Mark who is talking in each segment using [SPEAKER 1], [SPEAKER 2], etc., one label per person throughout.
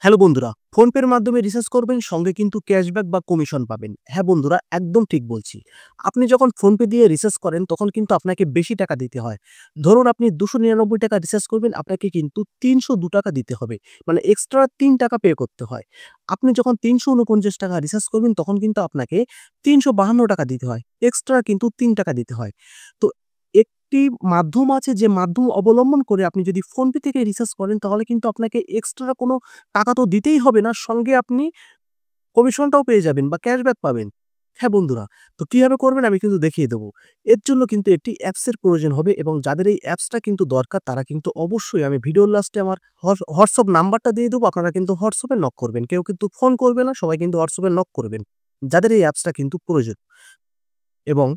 [SPEAKER 1] Hello বন্ধুরা, ফোনপের মাধ্যমে রিচার্জ করবেন সঙ্গে কিন্তু ক্যাশব্যাক বা কমিশন পাবেন। হ্যাঁ বন্ধুরা, একদম ঠিক বলছি। আপনি যখন ফোনপে দিয়ে রিচার্জ করেন তখন কিন্তু আপনাকে বেশি টাকা দিতে হয়। ধরুন আপনি ৳২৯৯ রিচার্জ করবেন, আপনাকে কিন্তু ৳৩০২ দিতে হবে। মানে এক্সট্রা ৳৩ পে করতে হয়। আপনি যখন ৳৩৪৯ রিচার্জ করবেন তখন কিন্তু আপনাকে ৳৩৫২ দিতে হয়। এক্সট্রা কিন্তু ৳৩ দিতে হয়। তো একটি মাধ্যম আছে, যে মাধ্যম অবলম্বন করে আপনি যদি ফোনপে থেকে রিচার্জ করেন তাহলে কিন্তু আপনাকে এক্সট্রা কোনো টাকা তো দিতেই হবে না। সঙ্গে আপনি কমিশনটাও পেয়ে যাবেন বা ক্যাশব্যাক পাবেন। হ্যাঁ বন্ধুরা, তো কিভাবে করবেন আমি কিন্তু দেখিয়ে দেব। এর জন্য কিন্তু একটি অ্যাপসের প্রয়োজন হবে এবং যাদের এই অ্যাপসটা কিন্তু দরকার তারা কিন্তু অবশ্যই আমি ভিডিওর লাস্টে আমার হোয়াটসঅ্যাপ নাম্বারটা দিয়ে দেবো। আপনারা কিন্তু হোয়াটসঅ্যাপে নক করবেন। কেউ কিন্তু ফোন করবে না, সবাই কিন্তু হোয়াটসঅ্যাপে নক করবেন। যাদের এই অ্যাপসটা কিন্তু প্রয়োজন। এবং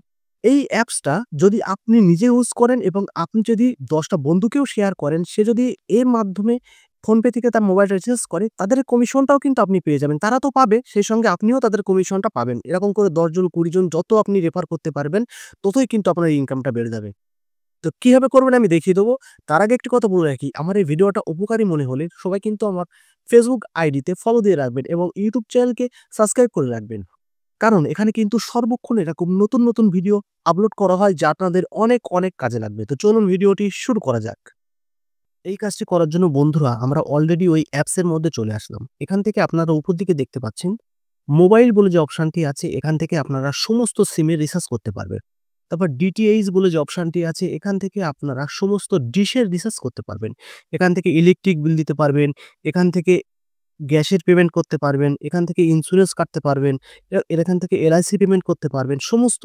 [SPEAKER 1] এই অ্যাপসটা যদি আপনি নিজে ইউজ করেন এবং আপনি যদি ১০ টা বন্ধুকেও শেয়ার করেন, সে যদি এর মাধ্যমে ফোনপে থেকে তার মোবাইলটা রিচার্জ করে, তাদের কমিশনটাও কিন্তু আপনি পেয়ে যাবেন। তারা তো পাবে, সেই সঙ্গে আপনিও তাদের কমিশনটা পাবেন। এরকম করে ১০ জন ২০ জন যত আপনি রেফার করতে পারবেন, ততই কিন্তু আপনার ইনকামটা বেড়ে যাবে। তো কিভাবে করবেন আমি দেখিয়ে দেবো। তার আগে একটি কথা বলে রাখি, আমার এই ভিডিওটা উপকারী মনে হলে সবাই কিন্তু আমার ফেসবুক আইডিতে ফলো দিয়ে রাখবেন এবং ইউটিউব চ্যানেলকে সাবস্ক্রাইব করে রাখবেন। কারণ এখানে কিন্তু সর্বক্ষণ এরকম নতুন ভিডিও আপলোড করা হয় যা আপনাদের অনেক কাজে লাগবে। তো চলুন ভিডিওটি শুরু করা যাক। এই কাজটি করার জন্য বন্ধুরা আমরা অলরেডি ওই অ্যাপসের মধ্যে চলে আসলাম। এখান থেকে আপনারা উপর দিকে দেখতে পাচ্ছেন মোবাইল বলে যে অপশনটি আছে, এখান থেকে আপনারা সমস্ত সিমের রিচার্জ করতে পারবেন। তারপর ডিটিএইচ বলে যে অপশনটি আছে, এখান থেকে আপনারা সমস্ত ডিশের রিচার্জ করতে পারবেন। এখান থেকে ইলেকট্রিক বিল দিতে পারবেন, এখান থেকে গ্যাসের পেমেন্ট করতে পারবেন, এখান থেকে ইন্সুরেন্স কাটতে পারবেন, এখান থেকে এলআইসি পেমেন্ট করতে পারবেন। সমস্ত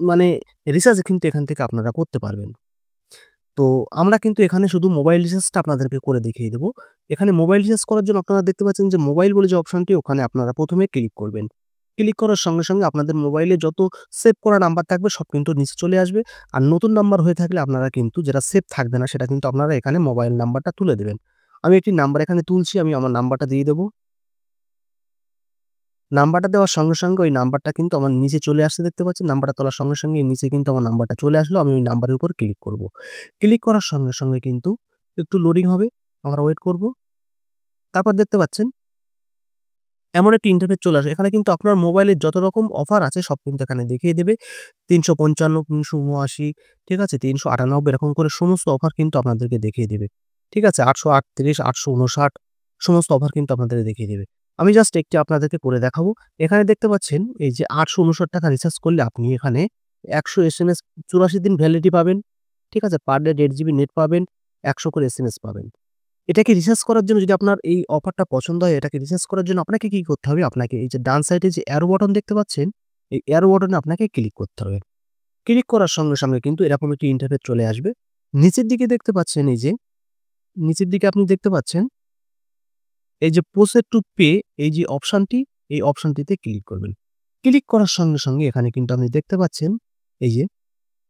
[SPEAKER 1] মানে রিচার্জ কিন্তু এখান থেকে আপনারা করতে পারবেন। তো আমরা কিন্তু এখানে শুধু মোবাইল রিচার্জটা আপনাদেরকে করে দেখিয়ে দেব। এখানে মোবাইল রিচার্জ করার জন্য আপনারা দেখতে পাচ্ছেন যে মোবাইল বলে যে অপশনটি, ওখানে আপনারা ১ম এ ক্লিক করবেন। ক্লিক করার সঙ্গে আপনাদের মোবাইলে যত সেভ করা নাম্বার থাকবে সব কিন্তু নিচে চলে আসবে। আর নতুন নাম্বার হয়ে থাকলে আপনারা কিন্তু যেটা সেভ থাকবে না সেটা কিন্তু আপনারা এখানে মোবাইল নাম্বারটা তুলে দেবেন। আমি একটি নাম্বার এখানে তুলছি, আমি আমার নাম্বারটা দিয়ে দেব। নাম্বারটা দেওয়ার সঙ্গে ওই নাম্বারটা কিন্তু আমার নিচে চলে আসতে দেখতে পাচ্ছেন। নাম্বারটা তোলার সঙ্গে নিচে কিন্তু আমার নাম্বারটা চলে আসলো। আমি ওই নাম্বারের উপর ক্লিক করব। ক্লিক করার সঙ্গে কিন্তু একটু লোডিং হবে। আমরা ওয়েট করব। তারপর দেখতে পাচ্ছেন এমন একটি ইন্টারফেস চলে আসে। এখানে কিন্তু আপনার মোবাইলের যত রকম অফার আছে সব কিন্তু এখানে দেখিয়ে দেবে। ৩৫৫, ৩৭৯, ঠিক আছে? ৩৯৮ এরকম করে সমস্ত অফার কিন্তু আপনাদেরকে দেখিয়ে দেবে। ঠিক আছে? ৮৩৮, ৮৫৯ সমস্ত অফার কিন্তু আপনাদের দেখিয়ে দেবে। আমি জাস্ট একটি আপনাদেরকে করে দেখাবো। এখানে দেখতে পাচ্ছেন এই যে ৳৮৫৯ রিচার্জ করলে আপনি এখানে ১০০ এসএমএস ৮৪ দিন ভ্যালিডিটি পাবেন। ঠিক আছে? পার ডে ১.৫ জিবি নেট পাবেন, ১০০ করে এসএমএস পাবেন। এটাকে রিসার্চ করার জন্য যদি আপনার এই অফারটা পছন্দ হয়, এটাকে রিসার্চ করার জন্য আপনাকে কি করতে হবে? আপনাকে এই যে ডান সাইডে যে অ্যারো বাটন দেখতে পাচ্ছেন, এই অ্যারো বাটনে আপনাকে ক্লিক করতে হবে। ক্লিক করার সঙ্গে কিন্তু এরকম একটি ইন্টারফেস চলে আসবে। নিচের দিকে দেখতে পাচ্ছেন এই যে, নিচের দিকে আপনি দেখতে পাচ্ছেন এই যে প্রসেস টু পে, এই যে অপশনটি, এই অপশনটিতে ক্লিক করবেন। ক্লিক করার সঙ্গে এখানে কিন্তু আপনি দেখতে পাচ্ছেন এই যে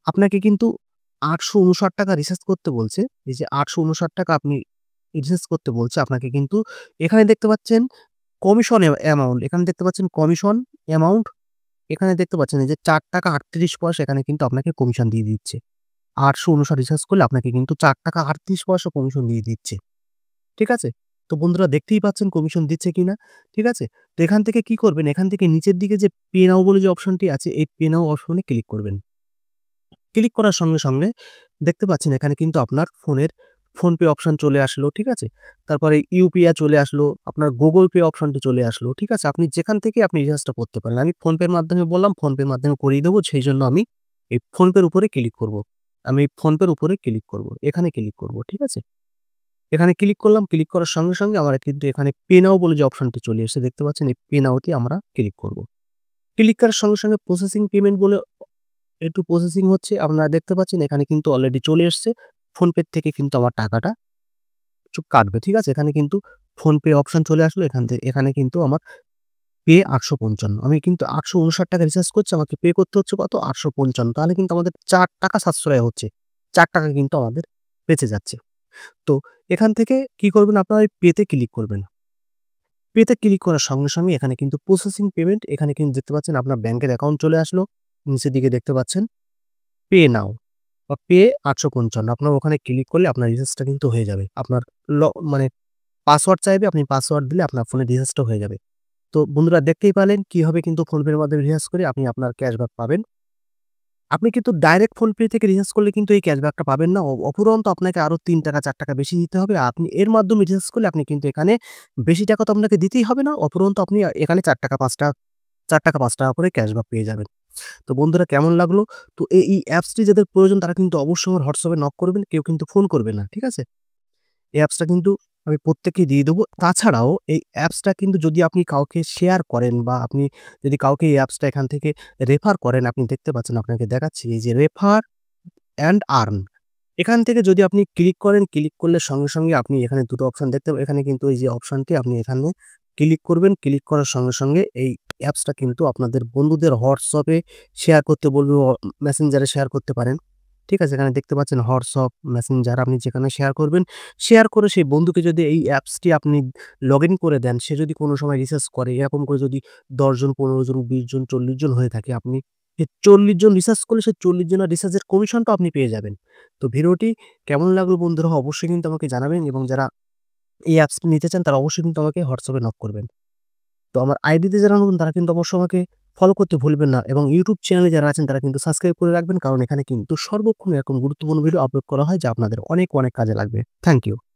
[SPEAKER 1] আপনাকে কিন্তু ৳৮৫৯ রিচার্জ করতে বলছে। এই যে ৳৮৫৯ আপনি রিচার্জ করতে বলছে আপনাকে, কিন্তু এখানে দেখতে পাচ্ছেন কমিশন অ্যামাউন্ট, এখানে দেখতে পাচ্ছেন কমিশন অ্যামাউন্ট, এখানে দেখতে পাচ্ছেন এই যে ৳৪.৩৮ এখানে কিন্তু আপনাকে কমিশন দিয়ে দিচ্ছে। ৮৫৯ রিচার্জ করলে আপনাকে কিন্তু ৳৪.৩৮ কমিশন দিয়ে দিচ্ছে। ঠিক আছে? তো বন্ধুরা দেখতেই পাচ্ছেন কমিশন দিচ্ছে কিনা। ঠিক আছে? তো এখান থেকে কি করবেন? এখান থেকে নিচের দিকে যে পে নাও বলে যে অপশনটি আছে, এই পে নাও অপশনে ক্লিক করবেন। ক্লিক করার সঙ্গে দেখতে পাচ্ছেন এখানে কিন্তু আপনার ফোনের ফোনপে অপশন চলে আসলো, ঠিক আছে? তারপরে ইউপিআই চলে আসলো, আপনার গুগল পে অপশনটি চলে আসলো, ঠিক আছে? আপনি যেখান থেকে আপনি রিচার্জটা করতে পারেন। আমি ফোনপের মাধ্যমে বললাম, ফোনপের মাধ্যমে করিয়ে দেবো, সেইজন্য আমি এই ফোনপের উপরে ক্লিক করব। আমি ফোনপের উপরে ক্লিক করব। এখানে ক্লিক করব, ঠিক আছে? এখানে ক্লিক করলাম, ক্লিক করার সঙ্গে আমরা কিন্তু এখানে পে নাও বলে যে অপশনটি চলে এসেছে দেখতে পাচ্ছেন, এই পে নাওতে আমরা ক্লিক করব। ক্লিক করার সঙ্গে প্রসেসিং পেমেন্ট বলে একটু প্রসেসিং হচ্ছে। আপনারা দেখতে পাচ্ছেন এখানে কিন্তু অলরেডি চলে এসছে। ফোনপে থেকে কিন্তু আমার টাকাটা কাটবে। ঠিক আছে? এখানে কিন্তু ফোনপে অপশন চলে আসলো। এখানে কিন্তু আমার পে ৮৫৫। আমি কিন্তু ৳৮৫৯ রিচার্জ করছি। আমাকে পে করতে হচ্ছে কত? ৮৫৫। তাহলে কিন্তু আমাদের ৳৪ সাশ্রয় হচ্ছে। ৳৪ কিন্তু আমাদের বেঁচে যাচ্ছে। তো এখান থেকে কি করবেন? আপনারা এই পে তে ক্লিক করবেন। পে তে ক্লিক করার সঙ্গে এখানে কিন্তু প্রসেসিং পেমেন্ট, এখানে কিন্তু দেখতে পাচ্ছেন আপনার ব্যাংকের অ্যাকাউন্ট চলে আসলো। নিচের দিকে দেখতে পাচ্ছেন পে নাও বা পে ৮৫৫। আপনার ওখানে ক্লিক করলে আপনার রিচার্জটা কিন্তু হয়ে যাবে। আপনার মানে পাসওয়ার্ড চাইবে, আপনি পাসওয়ার্ড দিলে আপনার ফোনে রিচার্জটা হয়ে যাবে। তো বন্ধুরা দেখতেই পারলেন কিভাবে কিন্তু ফোনপের মাধ্যমে রিচার্জ করে আপনি আপনার ক্যাশব্যাক পাবেন। আপনি কিন্তু ডাইরেক্ট ফোনপে থেকে রিচার্জ করলে কিন্তু এই ক্যাশব্যাকটা পাবেন না। অফুরন্ত আপনাকে আরো ৳৩ ৳৪ বেশি দিতে হবে। আপনি এর মাধ্যমে রিচার্জ করলে আপনি কিন্তু এখানে বেশি টাকা তো আপনাকে দিতেই হবে না। অফুরন্ত আপনি এখানে ৳৪ ৳৫ ৳৪ করে ক্যাশব্যাক পেয়ে যাবেন। তো বন্ধুরা কেমন লাগলো? তো এই অ্যাপসটি যাদের প্রয়োজন তারা কিন্তু অবশ্যই আমার হোয়াটসঅ্যাপে নক করবেন। কেউ কিন্তু ফোন করবে না। ঠিক আছে? এই অ্যাপসটা কিন্তু আমি প্রত্যেককেই দিয়ে দেবো। তাছাড়াও এই অ্যাপসটা কিন্তু যদি আপনি কাউকে শেয়ার করেন বা আপনি যদি কাউকে এই অ্যাপসটা এখান থেকে রেফার করেন, আপনি দেখতে পাচ্ছেন আপনাকে দেখাচ্ছি এই যে রেফার অ্যান্ড আর্ন। এখান থেকে যদি আপনি ক্লিক করেন, ক্লিক করলে সঙ্গে আপনি এখানে ২ টো অপশন দেখতে এখানে কিন্তু এই যে অপশনটি আপনি এখানে ক্লিক করবেন। ক্লিক করার সঙ্গে এই অ্যাপসটা কিন্তু আপনাদের বন্ধুদের WhatsApp এ শেয়ার করতে বলবে, Messenger এ শেয়ার করতে পারেন। ঠিক আছে? এখানে দেখতে পাচ্ছেন WhatsApp, Messenger আপনি যেখানে শেয়ার করবেন, শেয়ার করে সেই বন্ধুকে যদি এই অ্যাপসটি আপনি লগইন করে দেন, সে যদি কোনো সময় রিসার্চ করে, এরকম করে যদি ১০ জন, ১৫ জন, ২০ জন, ৪০ জন হয়ে থাকে, আপনি এই ৪০ জন রিসার্চ করলে সেই ৪০ জনের রিসার্চের কমিশনটাও আপনি পেয়ে যাবেন। তো ভিডিওটি কেমন লাগলো বন্ধুরা অবশ্যই কিন্তু আমাকে জানাবেন এবং যারা এই অ্যাপসটি নিতে চান তারা অবশ্যই কিন্তু আমাকে WhatsApp এ নক করবেন। তো আমার আইডিতে যারা নতুন তারা কিন্তু অবশ্যই আমাকে ফলো করতে ভুলবেন না এবং YouTube চ্যানেলে যারা আছেন তারা কিন্তু সাবস্ক্রাইব করে রাখবেন। কারণ এখানে কিন্তু সর্বক্ষণ এরকম গুরুত্বপূর্ণ ভিডিও আপলোড করা হয় যা আপনাদের অনেক কাজে লাগবে। Thank you.